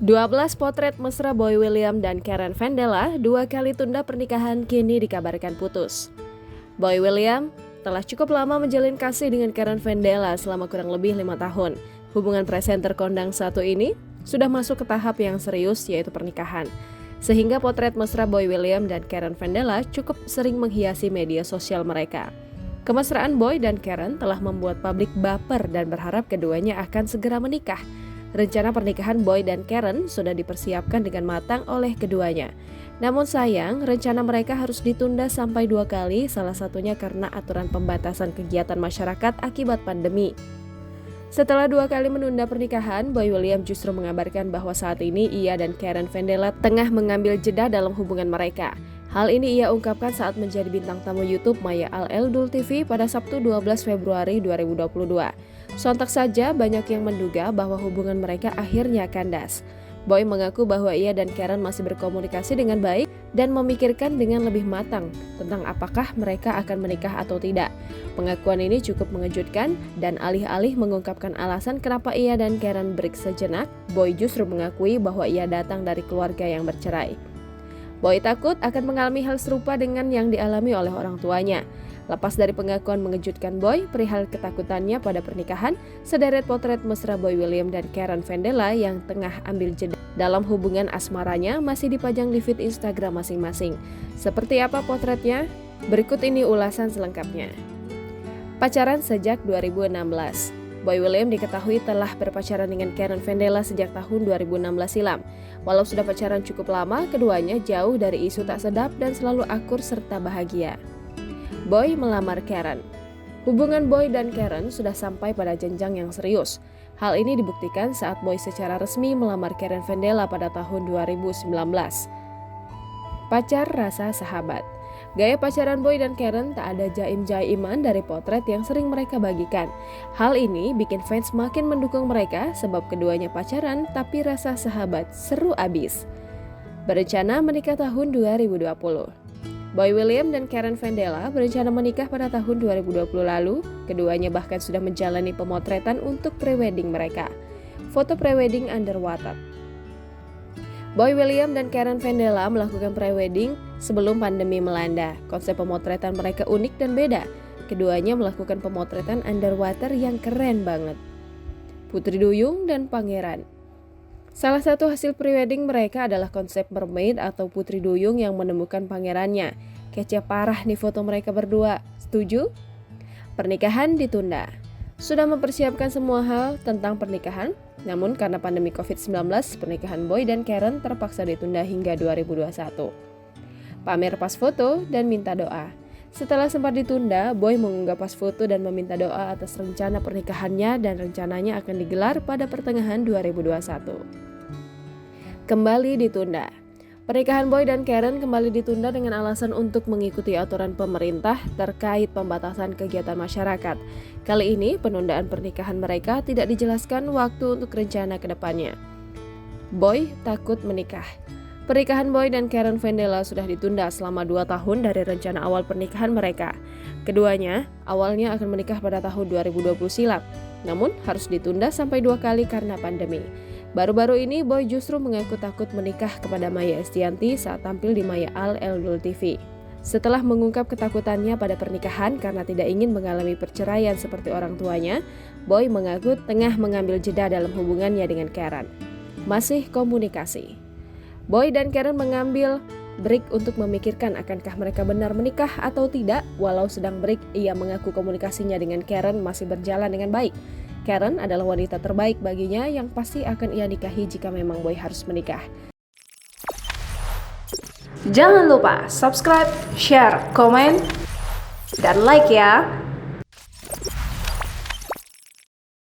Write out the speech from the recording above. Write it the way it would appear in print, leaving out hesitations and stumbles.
12 potret mesra Boy William dan Karen Vendela 2 kali tunda pernikahan kini dikabarkan putus. Boy William telah cukup lama menjalin kasih dengan Karen Vendela selama kurang lebih 5 tahun. Hubungan presenter kondang satu ini sudah masuk ke tahap yang serius, yaitu pernikahan. Sehingga potret mesra Boy William dan Karen Vendela cukup sering menghiasi media sosial mereka. Kemesraan Boy dan Karen telah membuat publik baper dan berharap keduanya akan segera menikah. Rencana pernikahan Boy dan Karen sudah dipersiapkan dengan matang oleh keduanya. Namun sayang, rencana mereka harus ditunda sampai 2 kali, salah satunya karena aturan pembatasan kegiatan masyarakat akibat pandemi. Setelah 2 kali menunda pernikahan, Boy William justru mengabarkan bahwa saat ini ia dan Karen Vendela tengah mengambil jeda dalam hubungan mereka. Hal ini ia ungkapkan saat menjadi bintang tamu YouTube Maya Al-Eldul TV pada Sabtu 12 Februari 2022. Sontak saja banyak yang menduga bahwa hubungan mereka akhirnya kandas. Boy mengaku bahwa ia dan Karen masih berkomunikasi dengan baik dan memikirkan dengan lebih matang tentang apakah mereka akan menikah atau tidak. Pengakuan ini cukup mengejutkan dan alih-alih mengungkapkan alasan kenapa ia dan Karen break sejenak, Boy justru mengakui bahwa ia datang dari keluarga yang bercerai. Boy takut akan mengalami hal serupa dengan yang dialami oleh orang tuanya. Lepas dari pengakuan mengejutkan Boy perihal ketakutannya pada pernikahan, sederet potret mesra Boy William dan Karen Vendela yang tengah ambil jeda dalam hubungan asmaranya masih dipajang di feed Instagram masing-masing. Seperti apa potretnya? Berikut ini ulasan selengkapnya. Pacaran sejak 2016. Boy William diketahui telah berpacaran dengan Karen Vendela sejak tahun 2016 silam. Walau sudah pacaran cukup lama, keduanya jauh dari isu tak sedap dan selalu akur serta bahagia. Boy melamar Karen. Hubungan Boy dan Karen sudah sampai pada jenjang yang serius. Hal ini dibuktikan saat Boy secara resmi melamar Karen Vendela pada tahun 2019. Pacar rasa sahabat. Gaya pacaran Boy dan Karen tak ada jaim-jaiman dari potret yang sering mereka bagikan. Hal ini bikin fans makin mendukung mereka sebab keduanya pacaran tapi rasa sahabat seru abis. Berencana menikah tahun 2020. Boy William dan Karen Vendela berencana menikah pada tahun 2020 lalu. Keduanya bahkan sudah menjalani pemotretan untuk prewedding mereka. Foto prewedding underwater. Boy William dan Karen Vendela melakukan prewedding sebelum pandemi melanda. Konsep pemotretan mereka unik dan beda. Keduanya melakukan pemotretan underwater yang keren banget. Putri Duyung dan Pangeran. Salah satu hasil prewedding mereka adalah konsep mermaid atau Putri Duyung yang menemukan pangerannya. Kece parah nih foto mereka berdua. Setuju? Pernikahan ditunda. Sudah mempersiapkan semua hal tentang pernikahan, namun karena pandemi COVID-19, pernikahan Boy dan Karen terpaksa ditunda hingga 2021. Pamer pas foto dan minta doa. Setelah sempat ditunda, Boy mengunggah pas foto dan meminta doa atas rencana pernikahannya dan rencananya akan digelar pada pertengahan 2021. Kembali ditunda. Pernikahan Boy dan Karen kembali ditunda dengan alasan untuk mengikuti aturan pemerintah terkait pembatasan kegiatan masyarakat. Kali ini penundaan pernikahan mereka tidak dijelaskan waktu untuk rencana ke depannya. Boy takut menikah. Pernikahan Boy dan Karen Vendela sudah ditunda selama 2 tahun dari rencana awal pernikahan mereka. Keduanya awalnya akan menikah pada tahun 2020 silam, namun harus ditunda sampai 2 kali karena pandemi. Baru-baru ini Boy justru mengaku takut menikah kepada Maya Estianty saat tampil di Maya Al-Eldul TV. Setelah mengungkap ketakutannya pada pernikahan karena tidak ingin mengalami perceraian seperti orang tuanya, Boy mengaku tengah mengambil jeda dalam hubungannya dengan Karen. Masih komunikasi. Boy dan Karen mengambil break untuk memikirkan akankah mereka benar menikah atau tidak. Walau sedang break, ia mengaku komunikasinya dengan Karen masih berjalan dengan baik. Karen adalah wanita terbaik baginya yang pasti akan ia nikahi jika memang Boy harus menikah. Jangan lupa subscribe, share, komen, dan like ya!